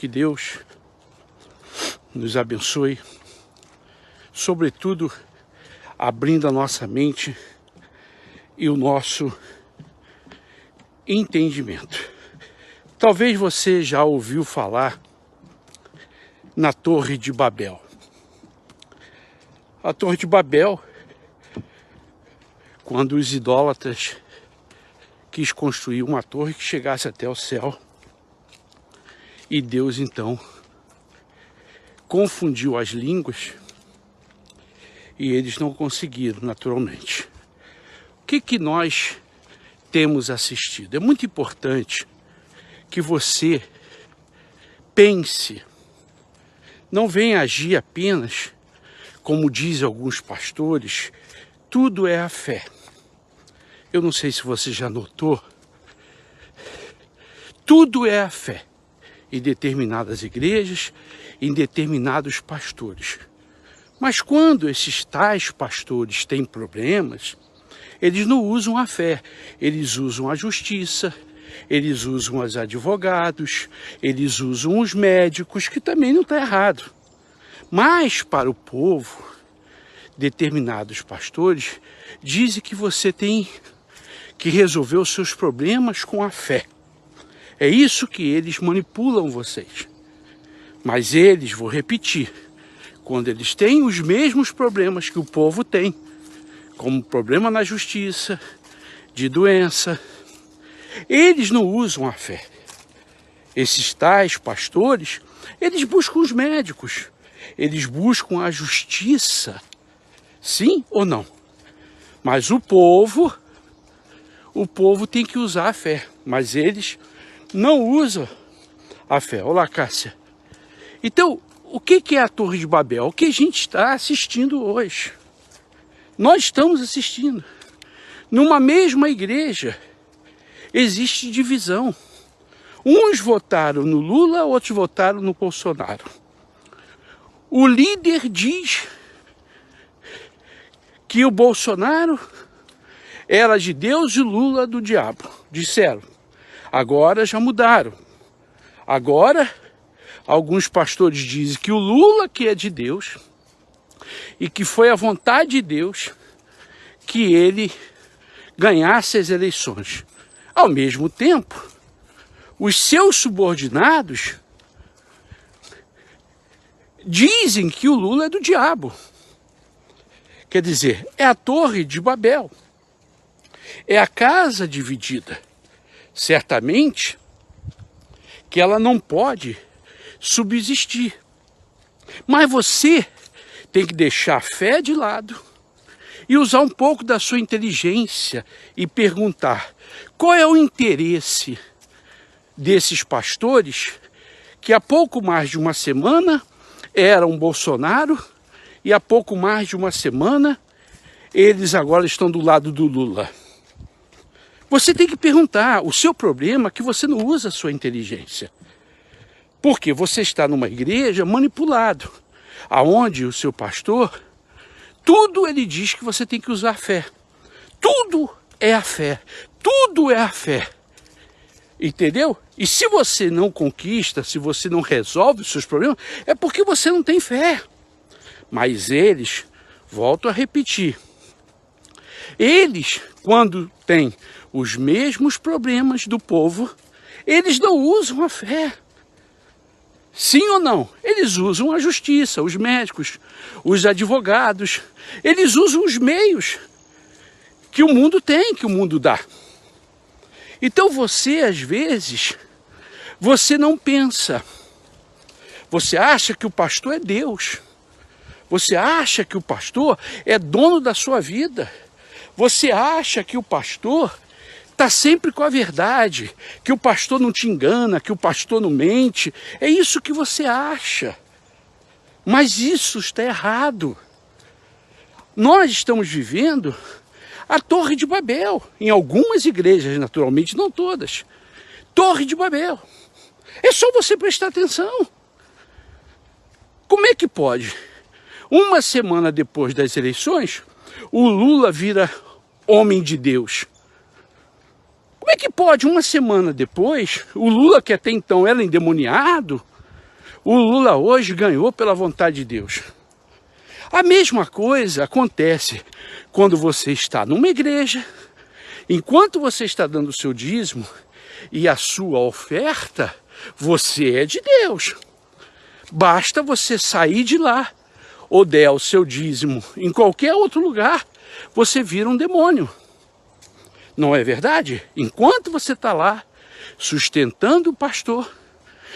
Que Deus nos abençoe, sobretudo abrindo a nossa mente e o nosso entendimento. Talvez você já ouviu falar na Torre de Babel. A Torre de Babel, quando os idólatras quis construir uma torre que chegasse até o céu, e Deus então confundiu as línguas e eles não conseguiram, naturalmente. O que nós temos assistido? É muito importante que você pense, não venha agir apenas, como dizem alguns pastores, tudo é a fé. Eu não sei se você já notou, tudo é a fé. Em determinadas igrejas, em determinados pastores. Mas quando esses tais pastores têm problemas, eles não usam a fé, eles usam a justiça, eles usam os advogados, eles usam os médicos, que também não está errado. Mas para o povo, determinados pastores dizem que você tem que resolver os seus problemas com a fé. É isso que eles manipulam vocês. Mas eles, vou repetir, quando eles têm os mesmos problemas que o povo tem, como problema na justiça, de doença, eles não usam a fé. Esses tais pastores, eles buscam os médicos, eles buscam a justiça, sim ou não? Mas o povo tem que usar a fé, mas eles não usa a fé. Olá, Cássia. Então, o que é a Torre de Babel? O que a gente está assistindo hoje? Nós estamos assistindo. Numa mesma igreja, existe divisão. Uns votaram no Lula, outros votaram no Bolsonaro. O líder diz que o Bolsonaro era de Deus e o Lula do diabo. Disseram. Agora já mudaram. Agora, alguns pastores dizem que o Lula que é de Deus e que foi a vontade de Deus que ele ganhasse as eleições. Ao mesmo tempo, os seus subordinados dizem que o Lula é do diabo. Quer dizer, é a Torre de Babel. É a casa dividida. Certamente que ela não pode subsistir. Mas você tem que deixar a fé de lado e usar um pouco da sua inteligência e perguntar qual é o interesse desses pastores que há pouco mais de uma semana eram Bolsonaro e há pouco mais de uma semana eles agora estão do lado do Lula. Você tem que perguntar. O seu problema é que você não usa a sua inteligência. Porque você está numa igreja manipulado, aonde o seu pastor, tudo ele diz que você tem que usar a fé. Tudo é a fé. Tudo é a fé. Entendeu? E se você não conquista, se você não resolve os seus problemas, é porque você não tem fé. Mas eles, volto a repetir, eles, quando têm os mesmos problemas do povo, eles não usam a fé. Sim ou não? Eles usam a justiça, os médicos, os advogados. Eles usam os meios que o mundo tem, que o mundo dá. Então você, às vezes, você não pensa. Você acha que o pastor é Deus. Você acha que o pastor é dono da sua vida. Você acha que o pastor está sempre com a verdade, que o pastor não te engana, que o pastor não mente. É isso que você acha. Mas isso está errado. Nós estamos vivendo a Torre de Babel, em algumas igrejas, naturalmente, não todas. Torre de Babel. É só você prestar atenção. Como é que pode? Uma semana depois das eleições, o Lula vira homem de Deus. Como é que pode, uma semana depois, o Lula, que até então era endemoniado, O Lula hoje ganhou pela vontade de Deus. A mesma coisa acontece quando você está numa igreja, enquanto você está dando o seu dízimo e a sua oferta, você é de Deus. Basta você sair de lá ou der o seu dízimo em qualquer outro lugar, você vira um demônio. Não é verdade? Enquanto você está lá, sustentando o pastor,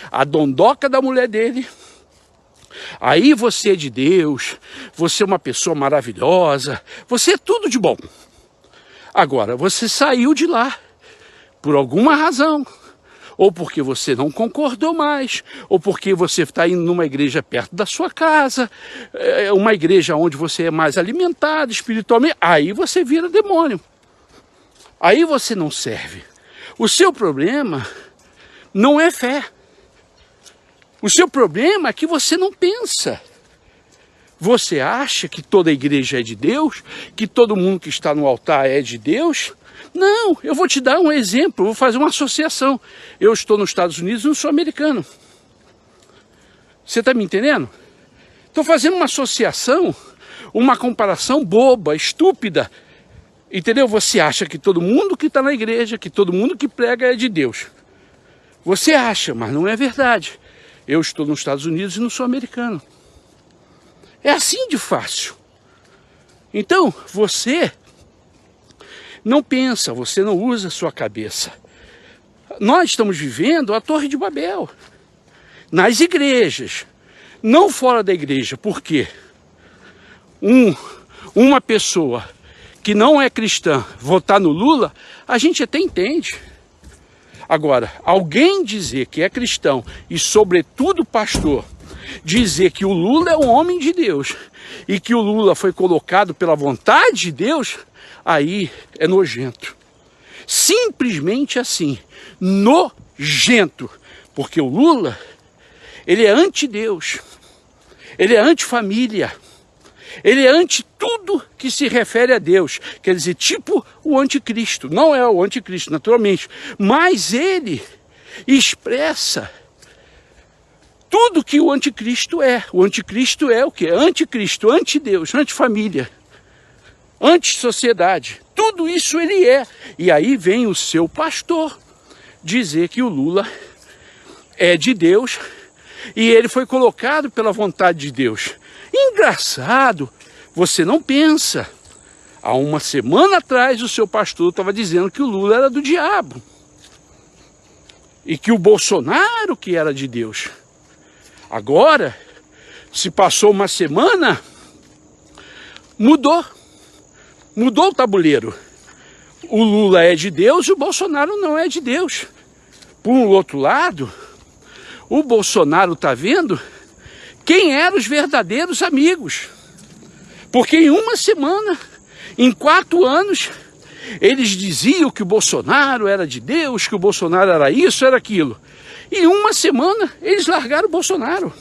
a dondoca da mulher dele, aí você é de Deus, você é uma pessoa maravilhosa, você é tudo de bom. Agora, você saiu de lá, por alguma razão, ou porque você não concordou mais, ou porque você está indo numa igreja perto da sua casa, uma igreja onde você é mais alimentado espiritualmente, aí você vira demônio. Aí você não serve. O seu problema não é fé. O seu problema é que você não pensa. Você acha que toda a igreja é de Deus, que todo mundo que está no altar é de Deus? Não, eu vou te dar um exemplo, vou fazer uma associação. Eu estou nos Estados Unidos e não sou americano. Você está me entendendo? Estou fazendo uma associação, uma comparação boba, estúpida. Entendeu? Você acha que todo mundo que está na igreja, que todo mundo que prega é de Deus. Você acha, mas não é verdade. Eu estou nos Estados Unidos e não sou americano. É assim de fácil. Então, você não pensa, você não usa a sua cabeça. Nós estamos vivendo a Torre de Babel. Nas igrejas. Não fora da igreja. Por quê? Uma pessoa que não é cristã votar no Lula, a gente até entende. Agora, alguém dizer que é cristão e, sobretudo, pastor, dizer que o Lula é um homem de Deus e que o Lula foi colocado pela vontade de Deus, aí é nojento. Simplesmente assim, nojento. Porque o Lula, ele é anti-Deus, ele é anti-família, ele é anti tudo que se refere a Deus. Quer dizer, tipo o anticristo. Não é o anticristo, naturalmente. Mas ele expressa tudo que o anticristo é. O anticristo é o quê? Anticristo, anti-Deus, anti-família, anti-sociedade. Tudo isso ele é. E aí vem o seu pastor dizer que o Lula é de Deus e ele foi colocado pela vontade de Deus. Engraçado, você não pensa. Há uma semana atrás o seu pastor estava dizendo que o Lula era do diabo. E que o Bolsonaro que era de Deus. Agora, se passou uma semana, mudou. Mudou o tabuleiro. O Lula é de Deus e o Bolsonaro não é de Deus. Por um outro lado, o Bolsonaro está vendo quem eram os verdadeiros amigos. Porque em uma semana, em 4 anos, eles diziam que o Bolsonaro era de Deus, que o Bolsonaro era isso, era aquilo. Em uma semana, eles largaram o Bolsonaro.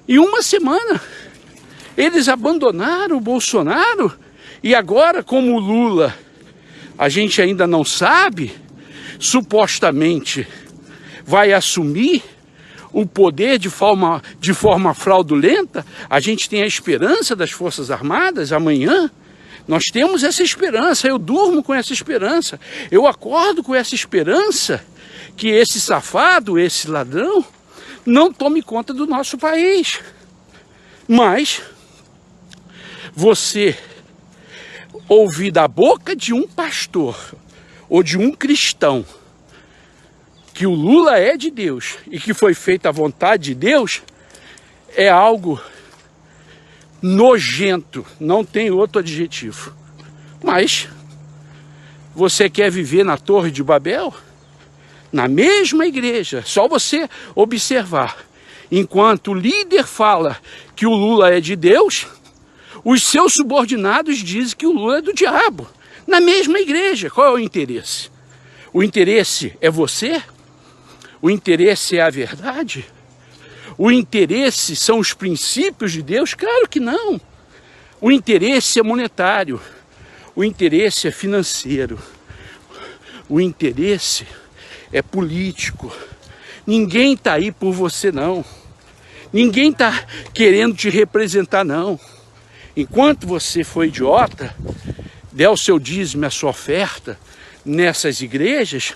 Em uma semana, eles abandonaram o Bolsonaro. E agora, como o Lula, a gente ainda não sabe, supostamente vai assumir o poder de forma fraudulenta, a gente tem a esperança das Forças Armadas amanhã. Nós temos essa esperança, eu durmo com essa esperança, eu acordo com essa esperança que esse safado, esse ladrão, não tome conta do nosso país. Mas você ouvir da boca de um pastor ou de um cristão que o Lula é de Deus e que foi feita a vontade de Deus, é algo nojento, não tem outro adjetivo. Mas você quer viver na Torre de Babel? Na mesma igreja, só você observar. Enquanto o líder fala que o Lula é de Deus, os seus subordinados dizem que o Lula é do diabo. Na mesma igreja, qual é o interesse? O interesse é você? O interesse é a verdade? O interesse são os princípios de Deus? Claro que não. O interesse é monetário. O interesse é financeiro. O interesse é político. Ninguém está aí por você, não. Ninguém está querendo te representar, não. Enquanto você for idiota, der o seu dízimo, a sua oferta nessas igrejas,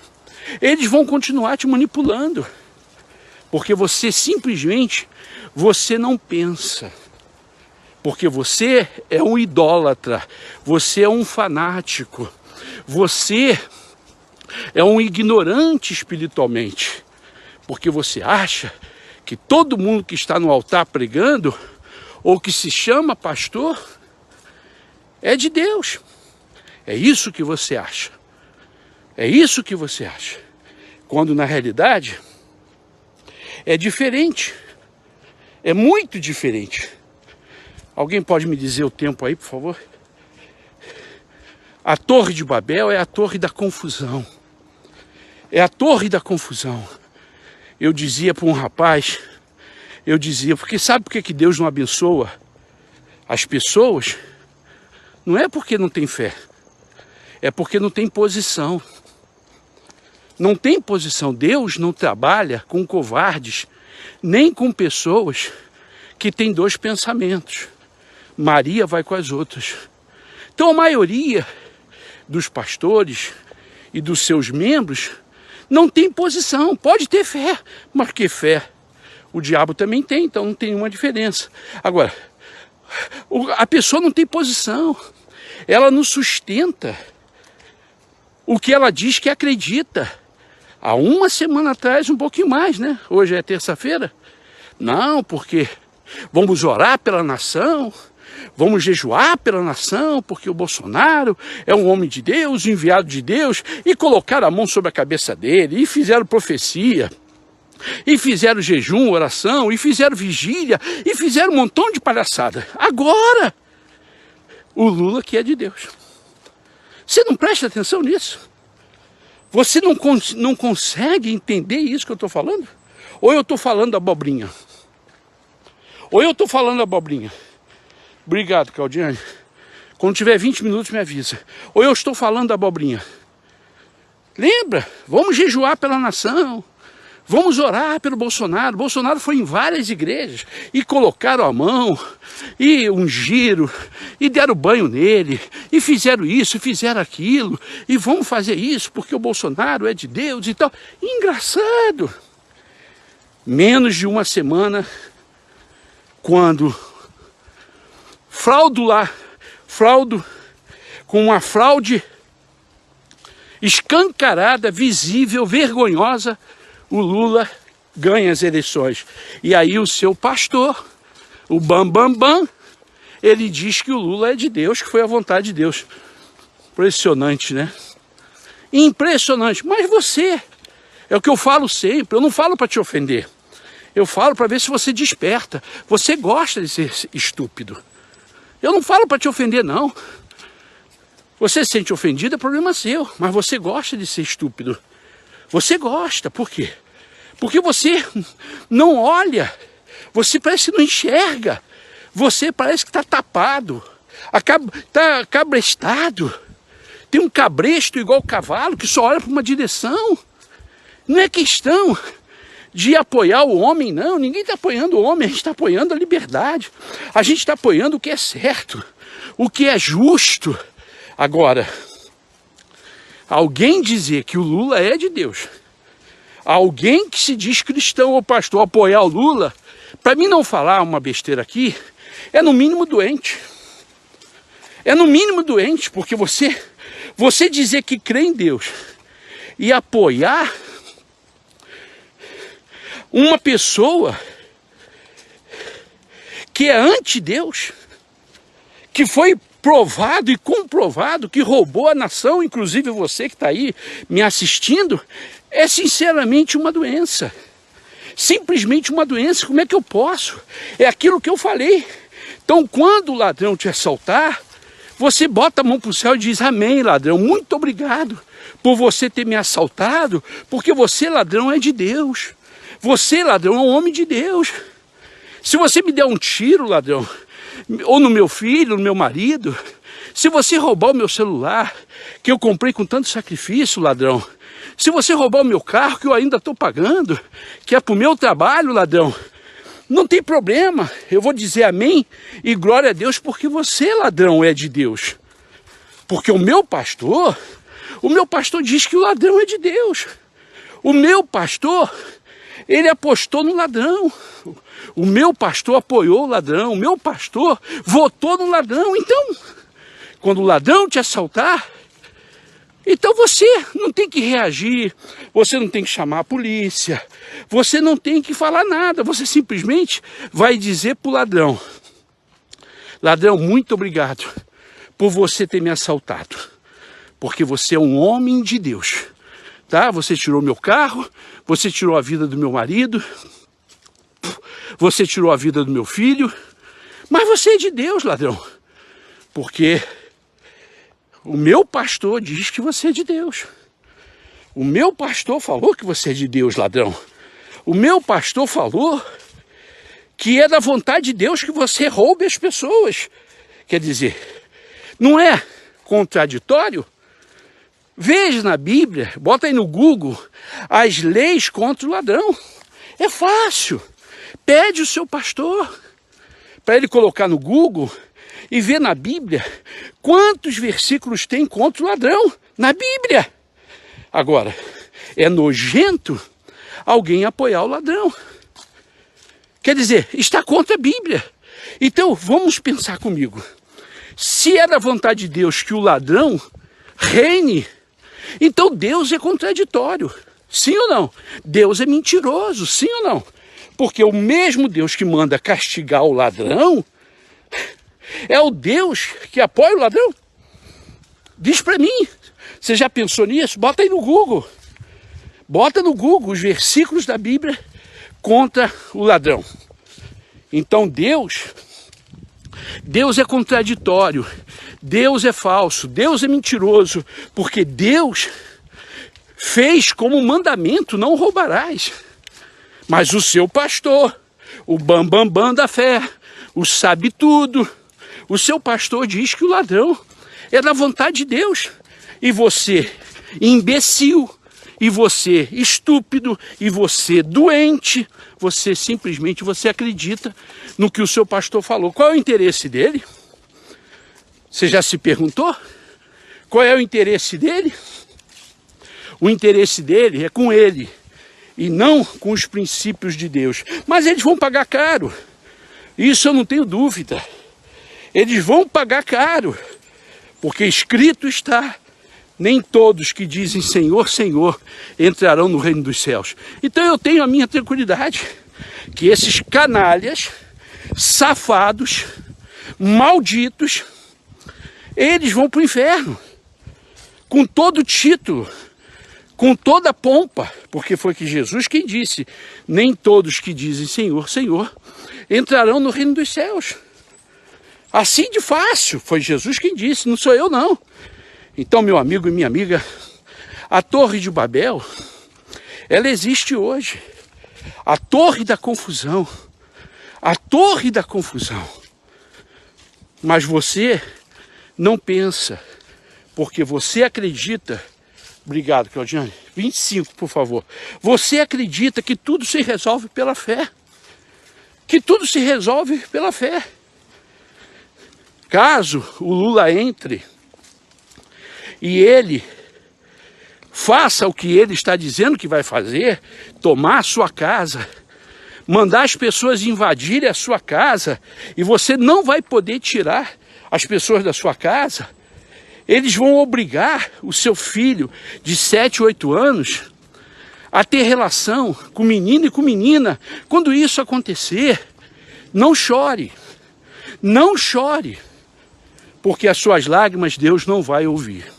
eles vão continuar te manipulando. Porque você simplesmente, você não pensa. Porque você é um idólatra, você é um fanático, você é um ignorante espiritualmente. Porque você acha que todo mundo que está no altar pregando, ou que se chama pastor, é de Deus. É isso que você acha. É isso que você acha. Quando na realidade é diferente. É muito diferente. Alguém pode me dizer o tempo aí, por favor? A Torre de Babel é a torre da confusão. É a torre da confusão. Eu dizia para um rapaz, porque sabe por que Deus não abençoa as pessoas? Não é porque não tem fé, é porque não tem posição. Não tem posição. Deus não trabalha com covardes, nem com pessoas que têm dois pensamentos. Maria vai com as outras. Então a maioria dos pastores e dos seus membros não tem posição. Pode ter fé, mas que fé? O diabo também tem, então não tem nenhuma diferença. Agora, a pessoa não tem posição. Ela não sustenta o que ela diz que acredita. Há uma semana atrás, um pouquinho mais, né? Hoje é terça-feira. Não, porque vamos orar pela nação, vamos jejuar pela nação, porque o Bolsonaro é um homem de Deus, enviado de Deus, e colocaram a mão sobre a cabeça dele, e fizeram profecia, e fizeram jejum, oração, e fizeram vigília, e fizeram um montão de palhaçada. Agora, o Lula que é de Deus. Você não presta atenção nisso? Você não consegue entender isso que eu estou falando? Ou eu estou falando abobrinha? Ou eu estou falando abobrinha? Obrigado, Claudiane. Quando tiver 20 minutos, me avisa. Ou eu estou falando abobrinha? Lembra? Vamos jejuar pela nação. Vamos orar pelo Bolsonaro. Bolsonaro foi em várias igrejas e colocaram a mão, e ungiram, e deram banho nele, e fizeram isso, e fizeram aquilo, e vamos fazer isso porque o Bolsonaro é de Deus e tal. Engraçado. Menos de uma semana, quando com uma fraude escancarada, visível, vergonhosa, o Lula ganha as eleições. E aí o seu pastor, o Bambambam, ele diz que o Lula é de Deus, que foi a vontade de Deus. Impressionante, né? Impressionante. Mas você, é o que eu falo sempre, eu não falo para te ofender. Eu falo para ver se você desperta. Você gosta de ser estúpido. Eu não falo para te ofender, não. Você se sente ofendido, é problema seu. Mas você gosta de ser estúpido. Você gosta. Por quê? Porque você não olha. Você parece que não enxerga. Você parece que está tapado. Está cabrestado. Tem um cabresto igual cavalo que só olha para uma direção. Não é questão de apoiar o homem, não. Ninguém está apoiando o homem, a gente está apoiando a liberdade. A gente está apoiando o que é certo, o que é justo. Agora, alguém dizer que o Lula é de Deus, alguém que se diz cristão ou pastor apoiar o Lula, para mim não falar uma besteira aqui, é no mínimo doente. É no mínimo doente, porque você dizer que crê em Deus e apoiar uma pessoa que é anti-Deus, que foi provado e comprovado que roubou a nação, inclusive você que está aí me assistindo, é sinceramente uma doença. Simplesmente uma doença. Como é que eu posso? É aquilo que eu falei. Então, quando o ladrão te assaltar, você bota a mão para o céu e diz: amém, ladrão, muito obrigado por você ter me assaltado, porque você, ladrão, é de Deus. Você, ladrão, é um homem de Deus. Se você me der um tiro, ladrão, ou no meu filho, no meu marido, se você roubar o meu celular, que eu comprei com tanto sacrifício, ladrão, Se você roubar o meu carro, que eu ainda estou pagando, que é para o meu trabalho, ladrão, não tem problema, eu vou dizer amém e glória a Deus, porque você, ladrão, é de Deus. Porque o meu pastor diz que o ladrão é de Deus. O meu pastor, ele apostou no ladrão. O meu pastor apoiou o ladrão. O meu pastor votou no ladrão. Então, quando o ladrão te assaltar, então você não tem que reagir, você não tem que chamar a polícia, você não tem que falar nada, você simplesmente vai dizer para o ladrão: ladrão, muito obrigado por você ter me assaltado, porque você é um homem de Deus, tá? Você tirou meu carro, você tirou a vida do meu marido, você tirou a vida do meu filho, mas você é de Deus, ladrão, porque o meu pastor diz que você é de Deus. O meu pastor falou que você é de Deus, ladrão. O meu pastor falou que é da vontade de Deus que você roube as pessoas. Quer dizer, não é contraditório? Veja na Bíblia, bota aí no Google, as leis contra o ladrão. É fácil. Pede o seu pastor para ele colocar no Google e ver na Bíblia quantos versículos tem contra o ladrão na Bíblia. Agora, é nojento alguém apoiar o ladrão. Quer dizer, está contra a Bíblia. Então, vamos pensar comigo. Se é da vontade de Deus que o ladrão reine, então Deus é contraditório. Sim ou não? Deus é mentiroso, sim ou não? Porque o mesmo Deus que manda castigar o ladrão é o Deus que apoia o ladrão? Diz para mim, você já pensou nisso? Bota aí no Google. Bota no Google os versículos da Bíblia contra o ladrão. Então Deus é contraditório, Deus é falso, Deus é mentiroso, porque Deus fez como mandamento: não roubarás. Mas o seu pastor, o bambambam da fé, o sabe tudo, o seu pastor diz que o ladrão é da vontade de Deus. E você, imbecil, e você, estúpido, e você, doente, você simplesmente acredita no que o seu pastor falou. Qual é o interesse dele? Você já se perguntou? Qual é o interesse dele? O interesse dele é com ele e não com os princípios de Deus. Mas eles vão pagar caro. Isso eu não tenho dúvida. Eles vão pagar caro, porque escrito está: nem todos que dizem Senhor, Senhor entrarão no reino dos céus. Então eu tenho a minha tranquilidade que esses canalhas, safados, malditos, eles vão para o inferno com todo o título, com toda a pompa, porque foi que Jesus quem disse: nem todos que dizem Senhor, Senhor entrarão no reino dos céus. Assim de fácil, foi Jesus quem disse, não sou eu não. Então, meu amigo e minha amiga, a Torre de Babel, ela existe hoje. A Torre da Confusão. A Torre da Confusão. Mas você não pensa, porque você acredita. Obrigado, Claudiane. 25, por favor. Você acredita que tudo se resolve pela fé. Que tudo se resolve pela fé. Caso o Lula entre e ele faça o que ele está dizendo que vai fazer, tomar a sua casa, mandar as pessoas invadirem a sua casa, e você não vai poder tirar as pessoas da sua casa, eles vão obrigar o seu filho de 7, 8 anos a ter relação com menino e com menina. Quando isso acontecer, não chore, não chore, porque as suas lágrimas Deus não vai ouvir.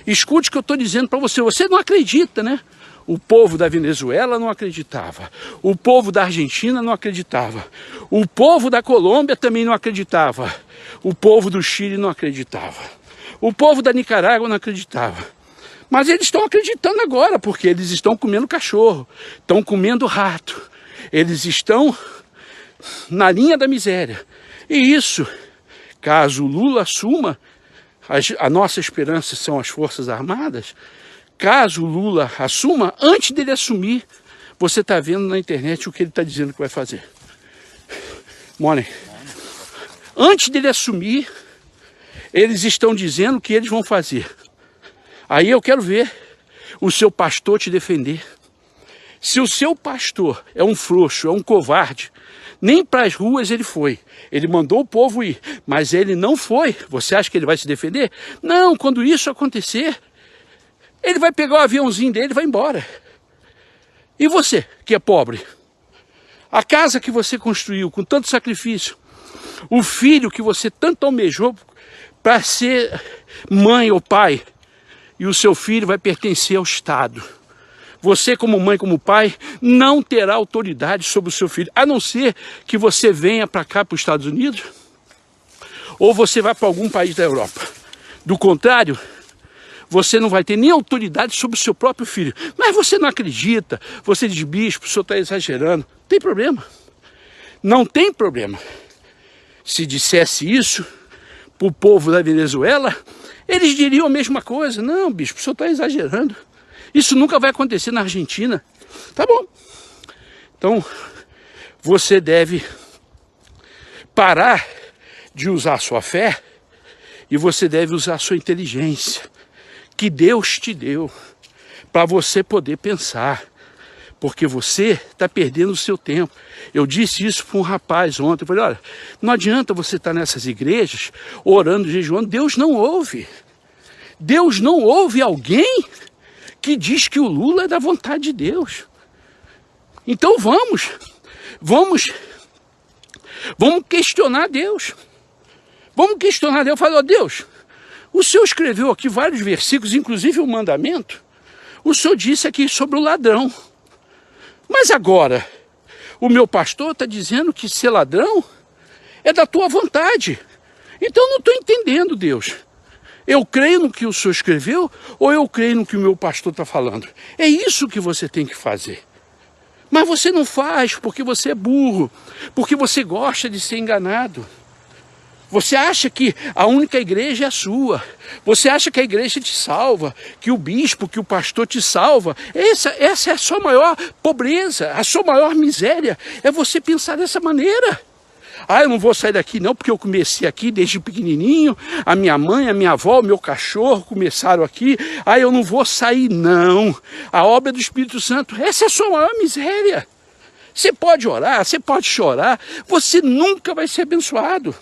Escute o que eu estou dizendo para você. Você não acredita, né? O povo da Venezuela não acreditava. O povo da Argentina não acreditava. O povo da Colômbia também não acreditava. O povo do Chile não acreditava. O povo da Nicarágua não acreditava. Mas eles estão acreditando agora, porque eles estão comendo cachorro, estão comendo rato. Eles estão na linha da miséria. E isso, caso o Lula assuma, a nossa esperança são as Forças Armadas. caso o Lula assuma, antes dele assumir, você está vendo na internet o que ele está dizendo que vai fazer. Morning. Antes dele assumir, eles estão dizendo o que eles vão fazer. Aí eu quero ver o seu pastor te defender. Se o seu pastor é um frouxo, é um covarde, nem para as ruas ele foi. Ele mandou o povo ir, mas ele não foi. Você acha que ele vai se defender? Não, quando isso acontecer, ele vai pegar o aviãozinho dele e vai embora. E você, que é pobre? A casa que você construiu com tanto sacrifício, o filho que você tanto almejou para ser mãe ou pai, e o seu filho vai pertencer ao Estado. Você, como mãe, como pai, não terá autoridade sobre o seu filho, a não ser que você venha para cá, para os Estados Unidos, ou você vá para algum país da Europa. Do contrário, você não vai ter nem autoridade sobre o seu próprio filho. Mas você não acredita, você diz, bispo, o senhor está exagerando. Não tem problema. Não tem problema. Se dissesse isso para o povo da Venezuela, eles diriam a mesma coisa. Não, bispo, o senhor está exagerando. Isso nunca vai acontecer na Argentina. Tá bom. Então, você deve parar de usar a sua fé e você deve usar a sua inteligência, que Deus te deu, para você poder pensar. Porque você está perdendo o seu tempo. Eu disse isso para um rapaz ontem. Eu falei, olha, não adianta você estar nessas igrejas, orando, jejuando. Deus não ouve. Deus não ouve alguém que diz que o Lula é da vontade de Deus. Então vamos questionar Deus. Vamos questionar Deus. Eu falei, ó Deus, o Senhor escreveu aqui vários versículos, inclusive o mandamento. O Senhor disse aqui sobre o ladrão. Mas agora, o meu pastor está dizendo que ser ladrão é da tua vontade. Então eu não estou entendendo, Deus. Eu creio no que o Senhor escreveu ou eu creio no que o meu pastor está falando? É isso que você tem que fazer. Mas você não faz porque você é burro, porque você gosta de ser enganado. Você acha que a única igreja é a sua. Você acha que a igreja te salva, que o bispo, que o pastor te salva. Essa é a sua maior pobreza, a sua maior miséria. É você pensar dessa maneira. Ah, eu não vou sair daqui não, porque eu comecei aqui desde pequenininho. A minha mãe, a minha avó, o meu cachorro começaram aqui. Ah, eu não vou sair não. A obra do Espírito Santo, essa é a sua maior miséria. Você pode orar, você pode chorar, você nunca vai ser abençoado.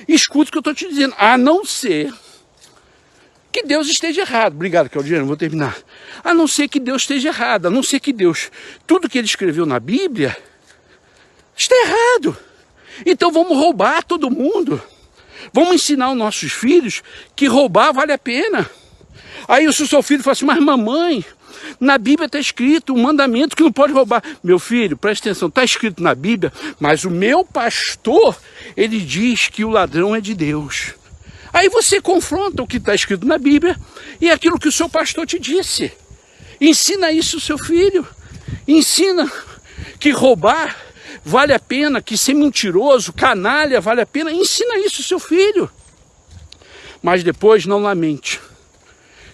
Escuta o que eu estou te dizendo, a não ser que Deus esteja errado. Obrigado, Claudiano, vou terminar. A não ser que Deus esteja errado, a não ser que Deus, tudo que ele escreveu na Bíblia, está errado. Então vamos roubar todo mundo. Vamos ensinar os nossos filhos que roubar vale a pena. Aí o seu filho fala assim, mas mamãe, na Bíblia está escrito um mandamento que não pode roubar. Meu filho, presta atenção, está escrito na Bíblia, mas o meu pastor, ele diz que o ladrão é de Deus. Aí você confronta o que está escrito na Bíblia e aquilo que o seu pastor te disse. Ensina isso ao seu filho. Ensina que roubar vale a pena, que ser mentiroso, canalha, vale a pena. Ensina isso ao seu filho. Mas depois não lamente.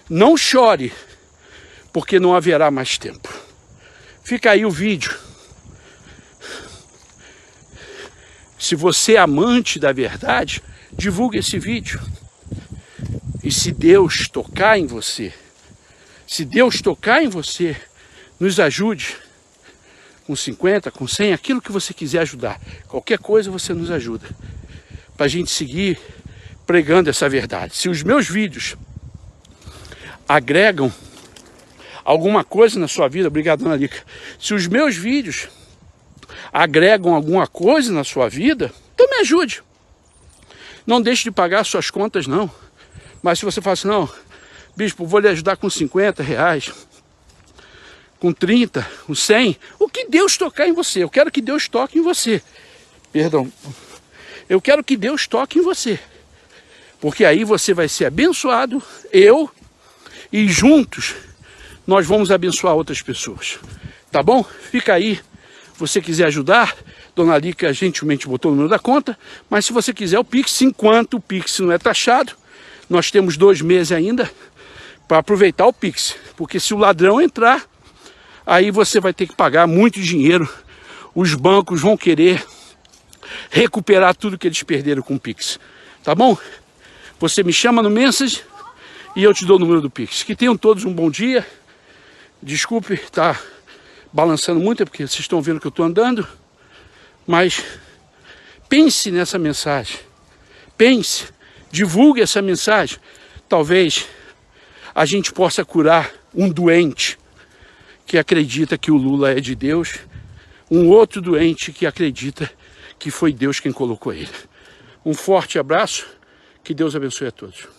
Não chore, porque não haverá mais tempo. Fica aí o vídeo. Se você é amante da verdade, divulgue esse vídeo. E se Deus tocar em você, nos ajude. Com 50, com 100, aquilo que você quiser ajudar. Qualquer coisa você nos ajuda. Para a gente seguir pregando essa verdade. Se os meus vídeos agregam alguma coisa na sua vida, obrigado, Dona Lica. Se os meus vídeos agregam alguma coisa na sua vida, então me ajude. Não deixe de pagar suas contas, não. Mas se você fala assim, não, bispo, vou lhe ajudar com 50 reais, com 30, com 100, o que Deus tocar em você. Eu quero que Deus toque em você. Perdão. Eu quero que Deus toque em você. Porque aí você vai ser abençoado, e juntos nós vamos abençoar outras pessoas. Tá bom? Fica aí. Se você quiser ajudar, Dona Lica gentilmente botou o número da conta, mas se você quiser o Pix, enquanto o Pix não é taxado, nós temos 2 meses ainda para aproveitar o Pix. Porque se o ladrão entrar, aí você vai ter que pagar muito dinheiro. Os bancos vão querer recuperar tudo que eles perderam com o Pix. Tá bom? Você me chama no Message e eu te dou o número do Pix. Que tenham todos um bom dia. Desculpe estar balançando muito, é porque vocês estão vendo que eu estou andando. Mas pense nessa mensagem. Pense, divulgue essa mensagem. Talvez a gente possa curar um doente que acredita que o Lula é de Deus, um outro doente que acredita que foi Deus quem colocou ele. Um forte abraço, que Deus abençoe a todos.